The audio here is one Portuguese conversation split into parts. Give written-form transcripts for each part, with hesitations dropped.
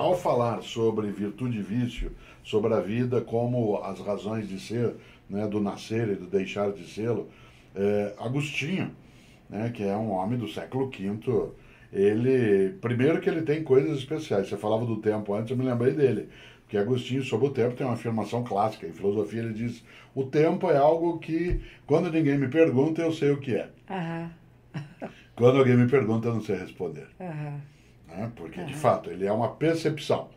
ao falar sobre virtude e vício, sobre a vida como as razões de ser, né, do nascer e do deixar de sê-lo, Agostinho, né, que é um homem do século V, primeiro que ele tem coisas especiais. Você falava do tempo antes, eu me lembrei dele. Porque Agostinho, sobre o tempo, tem uma afirmação clássica. Em filosofia, ele diz: o tempo é algo que, quando ninguém me pergunta, eu sei o que é. Aham, Quando alguém me pergunta, eu não sei responder. aham, Né? Porque, de aham, fato, ele é uma percepção.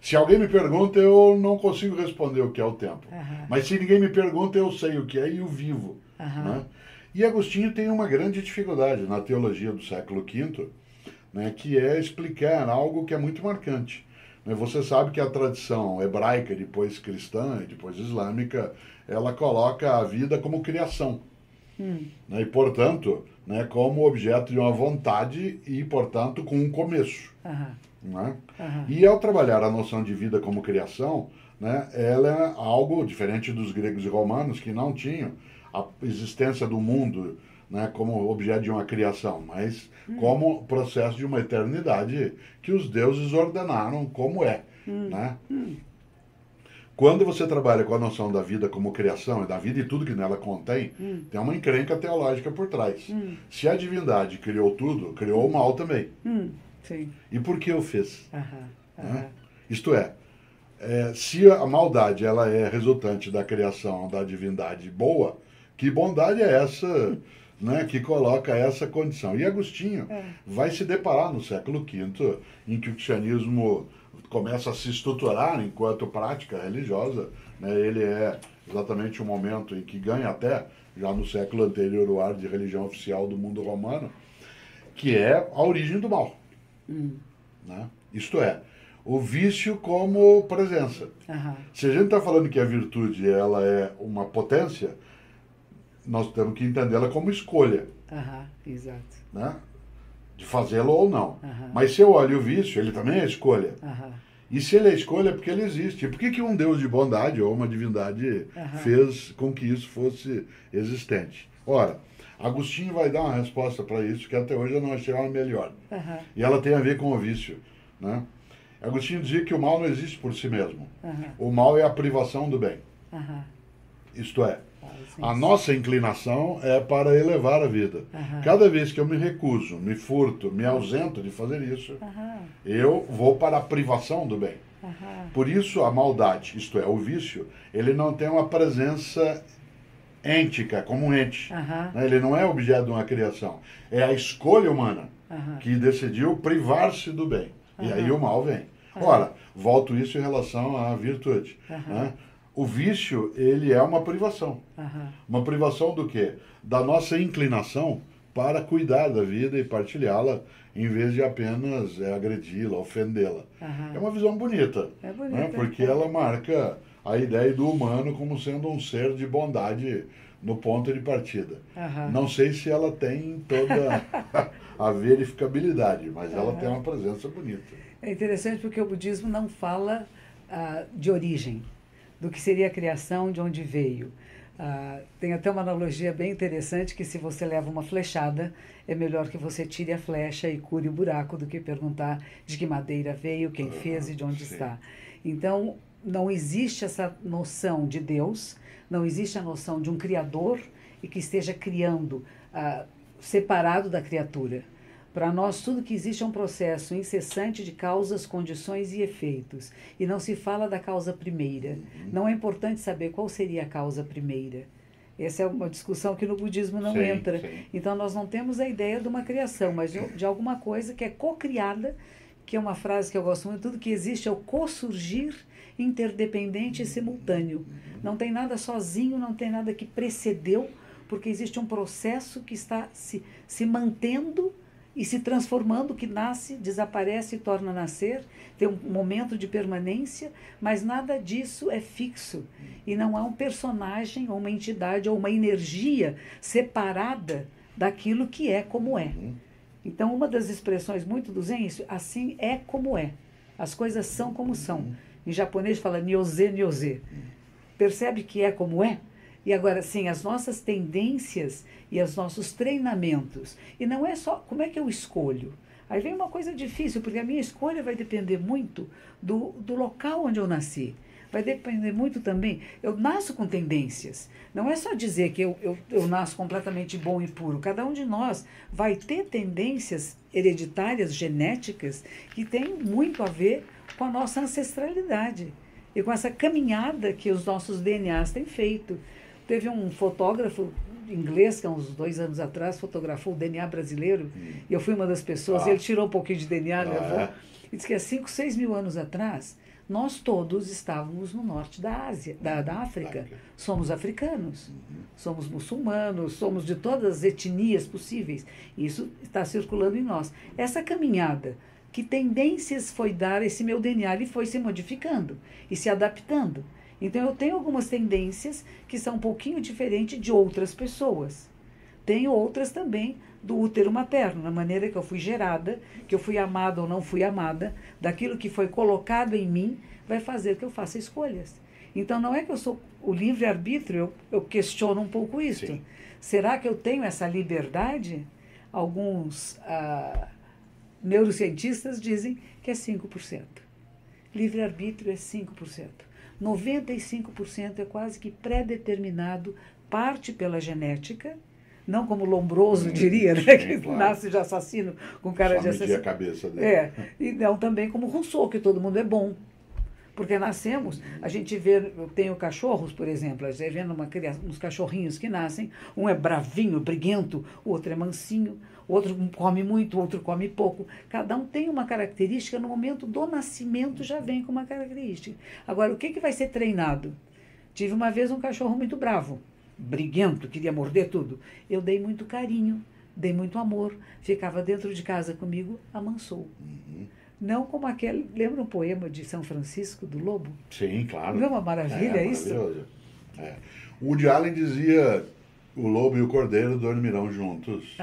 Se alguém me pergunta, eu não consigo responder o que é o tempo. aham, Mas se ninguém me pergunta, eu sei o que é e o vivo. aham. Né? E Agostinho tem uma grande dificuldade na teologia do século V, né, que é explicar algo que é muito marcante. Né? Você sabe que a tradição hebraica, depois cristã e depois islâmica, ela coloca a vida como criação. Hum, Né? E, portanto, né, como objeto de uma vontade e, portanto, com um começo. aham, Né? aham. E ao trabalhar a noção de vida como criação, né, ela é algo diferente dos gregos e romanos, que não tinham a existência do mundo, né, como objeto de uma criação, mas como processo de uma eternidade que os deuses ordenaram como é. Hum, Né? hum, Quando você trabalha com a noção da vida como criação e da vida e tudo que nela contém, hum, tem uma encrenca teológica por trás. hum, Se a divindade criou tudo, criou o mal também. sim. E por que o fez? Aham, Né? aham, Isto é, se a maldade ela é resultante da criação da divindade boa, que bondade é essa, né, que coloca essa condição? E Agostinho é, vai se deparar no século V, em que o cristianismo começa a se estruturar enquanto prática religiosa. Né? Ele é exatamente o momento em que ganha até, já no século anterior, o ar de religião oficial do mundo romano, que é a origem do mal. hum, Né? Isto é, o vício como presença. aham, Se a gente está falando que a virtude ela é uma potência, nós temos que entendê-la como escolha, aham, exato. né? De fazê-lo ou não. Aham, Mas se eu olho o vício, ele também é escolha. aham, E se ele é escolha, é porque ele existe. E por que um Deus de bondade ou uma divindade aham, fez com que isso fosse existente? Ora, Agostinho vai dar uma resposta para isso que até hoje eu não achei uma melhor. aham, E ela tem a ver com o vício. Né? Agostinho dizia que o mal não existe por si mesmo. aham, O mal é a privação do bem. aham. Isto é, Sim, a sim. nossa inclinação é para elevar a vida. Aham, Cada vez que eu me recuso, me furto, me ausento de fazer isso, aham, eu vou para a privação do bem. aham, Por isso a maldade, isto é, o vício, ele não tem uma presença êntica, como um ente. aham, Né? Ele não é objeto de uma criação. É a escolha humana aham, que decidiu privar-se do bem. E aí aham, o mal vem. aham, Ora, volto isso em relação à virtude. aham, Né? O vício, ele é uma privação. aham, Uma privação do quê? Da nossa inclinação para cuidar da vida e partilhá-la, em vez de apenas agredi-la, ofendê-la. aham. É uma visão bonita, É né? bonita. Porque É. ela marca a ideia do humano como sendo um ser de bondade no ponto de partida. Aham, Não sei se ela tem toda a verificabilidade, mas ela tem aham. uma presença bonita. É interessante porque o budismo não fala de origem, do que seria a criação, de onde veio. Tem até uma analogia bem interessante que se você leva uma flechada, é melhor que você tire a flecha e cure o buraco do que perguntar de que madeira veio, quem fez e de onde Sim. está. Então, não existe essa noção de Deus, não existe a noção de um Criador e que esteja criando separado da criatura. Para nós, tudo que existe é um processo incessante de causas, condições e efeitos. E não se fala da causa primeira. Não é importante saber qual seria a causa primeira. Essa é uma discussão que no budismo não Sim, entra. sim. Então, nós não temos a ideia de uma criação, mas de alguma coisa que é co-criada, que é uma frase que eu gosto muito, tudo que existe é o co-surgir interdependente e simultâneo. Não tem nada sozinho, não tem nada que precedeu, porque existe um processo que está se mantendo e se transformando, que nasce, desaparece e torna a nascer, tem um momento de permanência, mas nada disso é fixo. E não há um personagem, ou uma entidade, ou uma energia separada daquilo que é como é. Então, uma das expressões muito do Zen é isso, assim é como é. As coisas são como são. Em japonês fala nyoze, nyoze. Percebe que é como é? E agora, sim, as nossas tendências e os nossos treinamentos. E não é só como é que eu escolho. Aí vem uma coisa difícil, porque a minha escolha vai depender muito do local onde eu nasci. Vai depender muito também. Eu nasço com tendências. Não é só dizer que eu nasço completamente bom e puro. Cada um de nós vai ter tendências hereditárias, genéticas, que têm muito a ver com a nossa ancestralidade e com essa caminhada que os nossos DNAs têm feito. Teve um fotógrafo inglês, que há uns 2 anos atrás, fotografou o DNA brasileiro, e eu fui uma das pessoas, ele tirou um pouquinho de DNA, levou, e disse que há 5, 6 mil anos atrás, nós todos estávamos no norte da Ásia, da África. Somos africanos, somos muçulmanos, somos de todas as etnias possíveis. Isso está circulando em nós. Essa caminhada, que tendências foi dar esse meu DNA? Ele foi se modificando e se adaptando. Então, eu tenho algumas tendências que são um pouquinho diferentes de outras pessoas. Tenho outras também do útero materno, na maneira que eu fui gerada, que eu fui amada ou não fui amada, daquilo que foi colocado em mim, vai fazer que eu faça escolhas. Então, não é que eu sou o livre-arbítrio, eu questiono um pouco isso. Sim. Será que eu tenho essa liberdade? Alguns neurocientistas dizem que é 5%. Livre-arbítrio é 5%. 95% é quase que pré-determinado, parte pela genética, não como Lombroso diria, né, que claro, nasce de assassino com cara só de assassino. A cabeça dele. E não também como Rousseau, que todo mundo é bom. Porque nascemos, a gente vê, eu tenho cachorros, por exemplo, a gente vê uns cachorrinhos que nascem, um é bravinho, briguento, o outro é mansinho, o outro come muito, o outro come pouco. Cada um tem uma característica, no momento do nascimento já vem com uma característica. Agora, o que vai ser treinado? Tive uma vez um cachorro muito bravo, briguento, queria morder tudo. Eu dei muito carinho, dei muito amor, ficava dentro de casa comigo, amansou. Não como aquele... Lembra um poema de São Francisco, do Lobo? Sim, claro. Não é uma maravilha isso? O Woody Allen dizia: o lobo e o cordeiro dormirão juntos,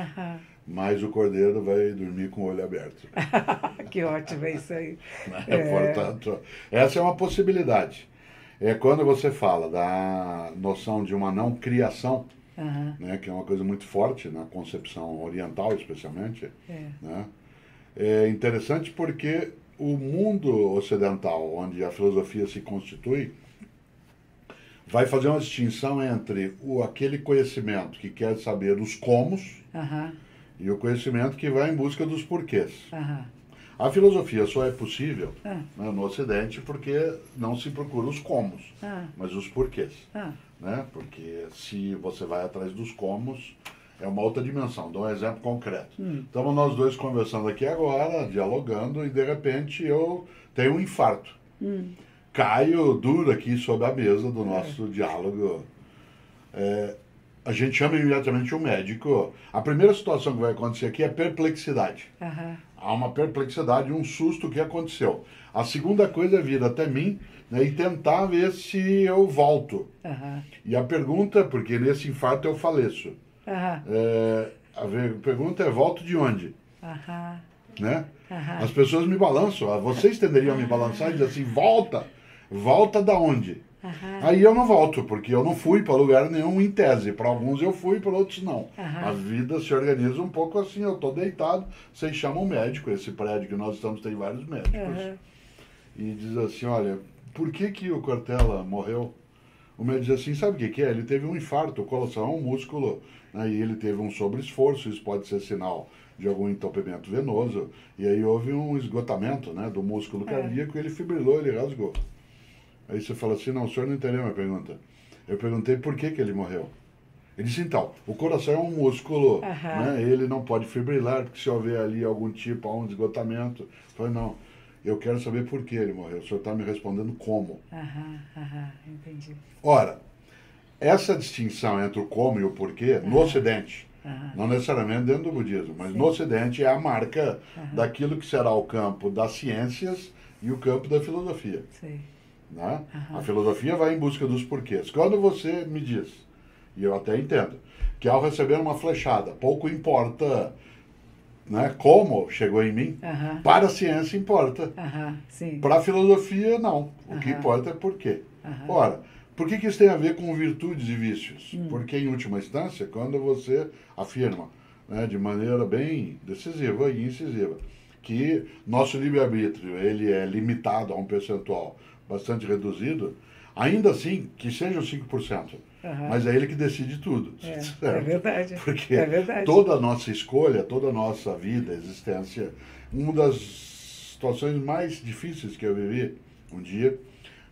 mas o cordeiro vai dormir com o olho aberto. Que ótimo, é isso aí. Portanto, essa é uma possibilidade. É quando você fala da noção de uma não criação, né, que é uma coisa muito forte na concepção oriental, especialmente, né? É interessante porque o mundo ocidental, onde a filosofia se constitui, vai fazer uma distinção entre aquele conhecimento que quer saber os comos e o conhecimento que vai em busca dos porquês. A filosofia só é possível no Ocidente porque não se procura os comos, mas os porquês. Né? Porque se você vai atrás dos comos, é uma outra dimensão. Dou um exemplo concreto. Estamos nós dois conversando aqui agora, dialogando, e de repente eu tenho um infarto. Caio duro aqui sobre a mesa do nosso diálogo. A gente chama imediatamente um médico. A primeira situação que vai acontecer aqui é perplexidade. Há uma perplexidade, um susto que aconteceu. A segunda coisa é vir até mim, né, e tentar ver se eu volto. E a pergunta, porque nesse infarto eu faleço. A pergunta é: volto de onde? Né? As pessoas me balançam. Vocês tenderiam a me balançar e dizer assim: volta da onde? Aí eu não volto, porque eu não fui para lugar nenhum em tese. Para alguns eu fui, para outros não. A vida se organiza um pouco assim. Eu estou deitado, vocês chamam um médico. Esse prédio que nós estamos tem vários médicos. E diz assim: olha, por que o Cortella morreu? O médico diz assim: sabe o que é? Ele teve um infarto, o coração é um músculo, né, e ele teve um sobreesforço. Isso pode ser sinal de algum entupimento venoso, e aí houve um esgotamento, né, do músculo cardíaco, e ele fibrilou, ele rasgou. Aí você fala assim: não, o senhor não entendeu a minha pergunta. Eu perguntei por que ele morreu. Ele disse: então, o coração é um músculo, né, ele não pode fibrilar, porque se houver ali algum tipo, há um esgotamento. Eu falei: não, eu quero saber por que ele morreu. O senhor está me respondendo como. Entendi. Ora, essa distinção entre o como e o porquê, no Ocidente, não necessariamente dentro do budismo, mas no Ocidente é a marca daquilo que será o campo das ciências e o campo da filosofia. Né? A filosofia vai em busca dos porquês. Quando você me diz, e eu até entendo, que ao receber uma flechada, pouco importa, né, como chegou em mim, para a ciência importa. Para a filosofia, não. O que importa é por quê. Ora, por que isso tem a ver com virtudes e vícios? Porque, em última instância, quando você afirma, né, de maneira bem decisiva e incisiva, que nosso livre-arbítrio ele é limitado a um percentual bastante reduzido, ainda assim, que seja os 5%. Mas é ele que decide tudo. É verdade. Porque é verdade. toda a nossa escolha, toda a nossa vida, existência, uma das situações mais difíceis que eu vivi um dia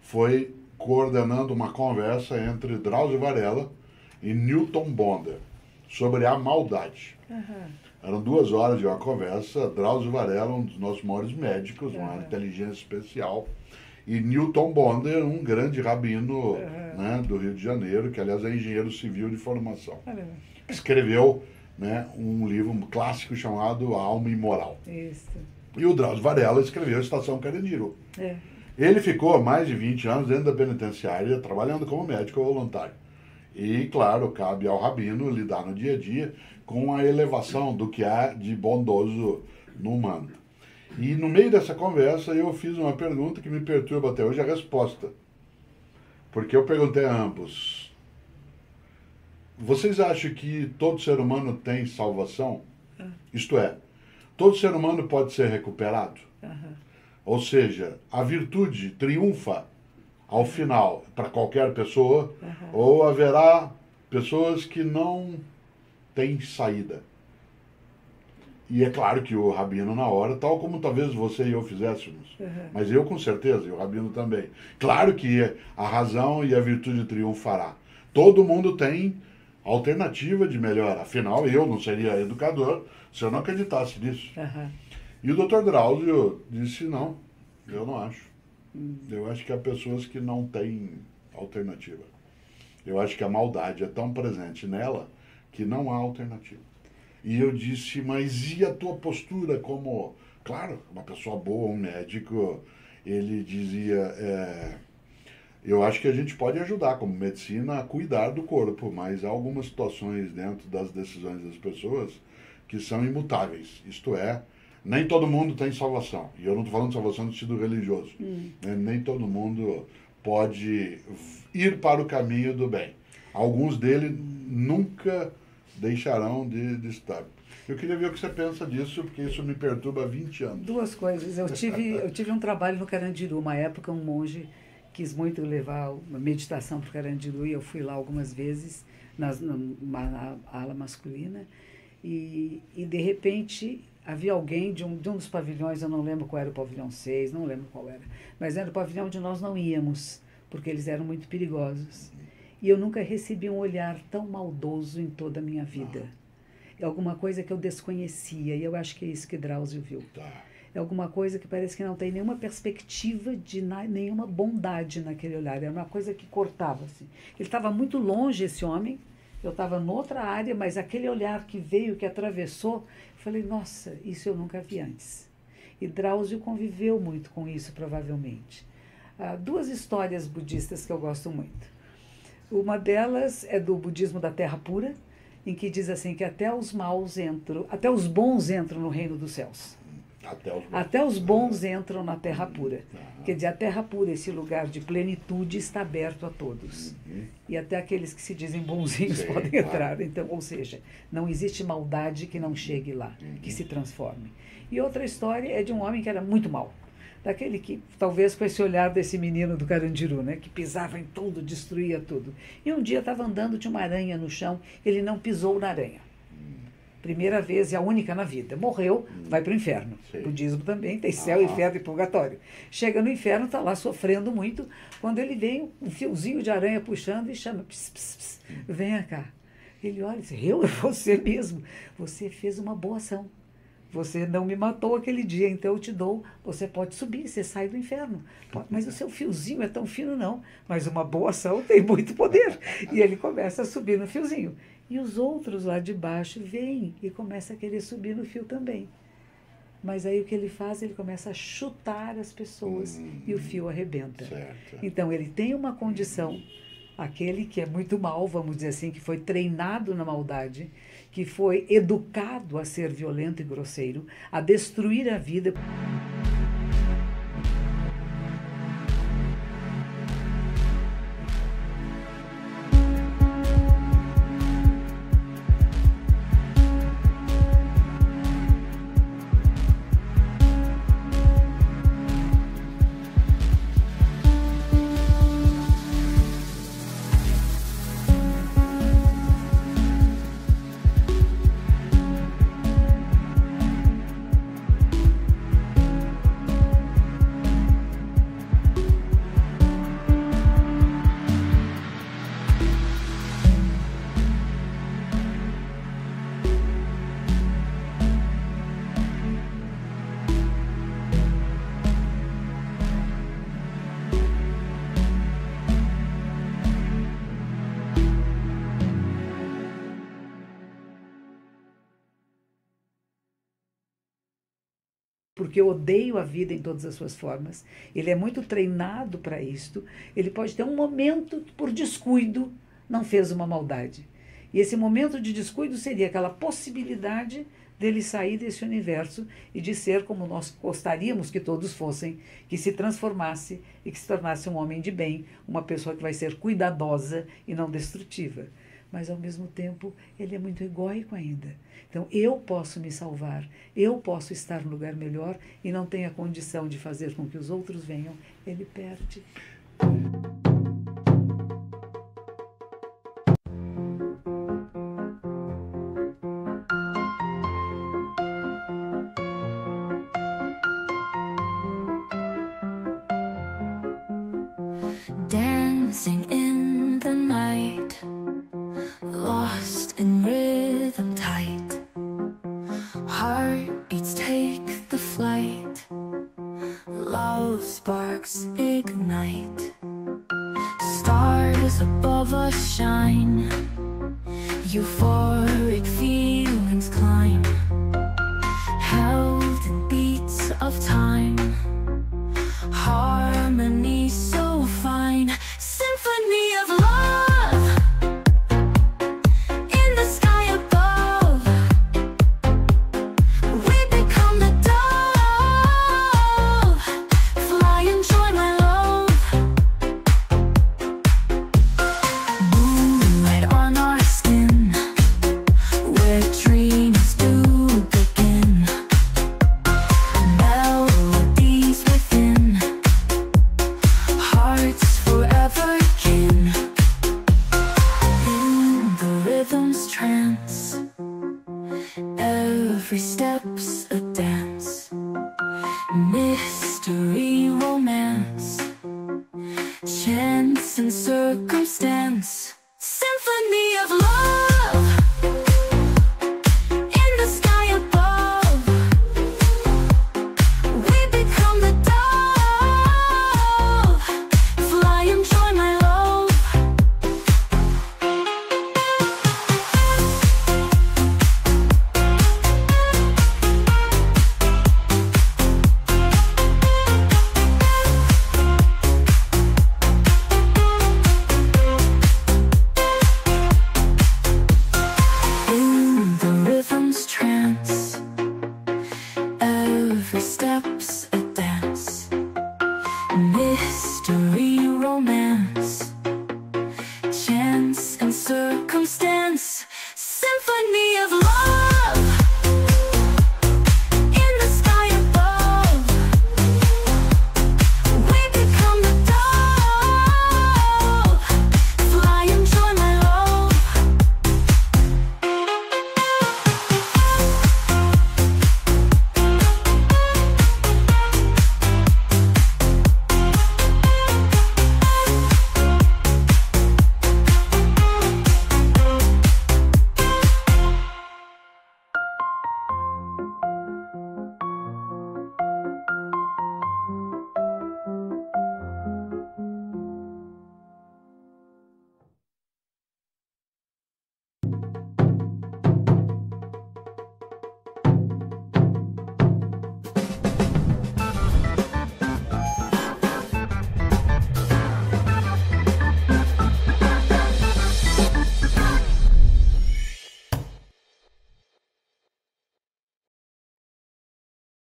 foi coordenando uma conversa entre Drauzio Varela e Newton Bonder sobre a maldade. Eram 2 horas de uma conversa. Drauzio Varela, um dos nossos maiores médicos, uma inteligência especial, e Newton Bonder, um grande rabino né, do Rio de Janeiro, que aliás é engenheiro civil de formação. Escreveu né, um livro clássico chamado A Alma Imoral. Isso. E o Drauzio Varela escreveu Estação Carandiru. Ele ficou mais de 20 anos dentro da penitenciária, trabalhando como médico voluntário. E, claro, cabe ao rabino lidar no dia a dia com a elevação do que há de bondoso no humano. E no meio dessa conversa eu fiz uma pergunta que me perturba até hoje a resposta. Porque eu perguntei a ambos: vocês acham que todo ser humano tem salvação? Isto é, todo ser humano pode ser recuperado? Ou seja, a virtude triunfa ao final para qualquer pessoa, ou haverá pessoas que não têm saída? E é claro que o rabino na hora, tal como talvez você e eu fizéssemos, mas eu com certeza, e o rabino também. Claro que a razão e a virtude triunfará. Todo mundo tem alternativa de melhora. Afinal, eu não seria educador se eu não acreditasse nisso. E o Dr. Drauzio disse: não, eu não acho. Eu acho que há pessoas que não têm alternativa. Eu acho que a maldade é tão presente nela que não há alternativa. E eu disse: mas e a tua postura como, claro, uma pessoa boa, um médico? Ele dizia: eu acho que a gente pode ajudar como medicina a cuidar do corpo, mas há algumas situações dentro das decisões das pessoas que são imutáveis. Isto é, nem todo mundo tem salvação. E eu não estou falando de salvação no sentido religioso. Né? Nem todo mundo pode ir para o caminho do bem. Alguns deles nunca deixarão de estar. Eu queria ver o que você pensa disso, porque isso me perturba há 20 anos. 2 coisas. Eu tive um trabalho no Carandiru. Uma época, um monge quis muito levar uma meditação para o Carandiru, e eu fui lá algumas vezes, na ala masculina, e de repente havia alguém de um dos pavilhões, eu não lembro qual era o pavilhão 6, não lembro qual era, mas era o pavilhão onde nós não íamos, porque eles eram muito perigosos. E eu nunca recebi um olhar tão maldoso em toda a minha vida. É alguma coisa que eu desconhecia, e eu acho que é isso que Drauzio viu. É alguma coisa que parece que não tem nenhuma perspectiva de nenhuma bondade naquele olhar. Era uma coisa que cortava, assim. Ele estava muito longe, esse homem, eu estava noutra área, mas aquele olhar que veio, que atravessou, eu falei: nossa, isso eu nunca vi antes. E Drauzio conviveu muito com isso, provavelmente. 2 histórias budistas que eu gosto muito. Uma delas é do budismo da Terra Pura, em que diz assim que até os bons entram no reino dos céus. Até os bons entram na Terra Pura. Quer dizer, a Terra Pura, esse lugar de plenitude, está aberto a todos. E até aqueles que se dizem bonzinhos podem entrar. Então, ou seja, não existe maldade que não chegue lá, que se transforme. E outra história é de um homem que era muito mau. Daquele que, talvez com esse olhar desse menino do Carandiru, né, que pisava em tudo, destruía tudo. E um dia estava andando, tinha uma aranha no chão, ele não pisou na aranha. Primeira vez e a única na vida. Morreu, vai para o inferno. O budismo também tem céu, inferno e purgatório. Chega no inferno, está lá sofrendo muito, quando ele vem um fiozinho de aranha puxando e chama: pss, pss, pss, venha cá. Ele olha e diz: eu? É você mesmo. Você fez uma boa ação. Você não me matou aquele dia, então eu te dou, você pode subir, você sai do inferno. Mas o seu fiozinho é tão fino, não. Mas uma boa ação tem muito poder. E ele começa a subir no fiozinho. E os outros lá de baixo vêm e começam a querer subir no fio também. Mas aí o que ele faz? Ele começa a chutar as pessoas e o fio arrebenta. Então ele tem uma condição, aquele que é muito mal, vamos dizer assim, que foi treinado na maldade, que foi educado a ser violento e grosseiro, a destruir a vida. porque eu odeio a vida em todas as suas formas. Ele é muito treinado para isto. Ele pode ter um momento que, por descuido, não fez uma maldade. E esse momento de descuido seria aquela possibilidade dele sair desse universo e de ser como nós gostaríamos que todos fossem, que se transformasse e que se tornasse um homem de bem, uma pessoa que vai ser cuidadosa e não destrutiva. Mas, ao mesmo tempo, ele é muito egóico ainda. Então, eu posso me salvar, eu posso estar no lugar melhor e não tenho a condição de fazer com que os outros venham, ele perde. Dancing in the night, lost in rhythm tight, heartbeats take the flight, love sparks ignite, stars above us shine, euphoria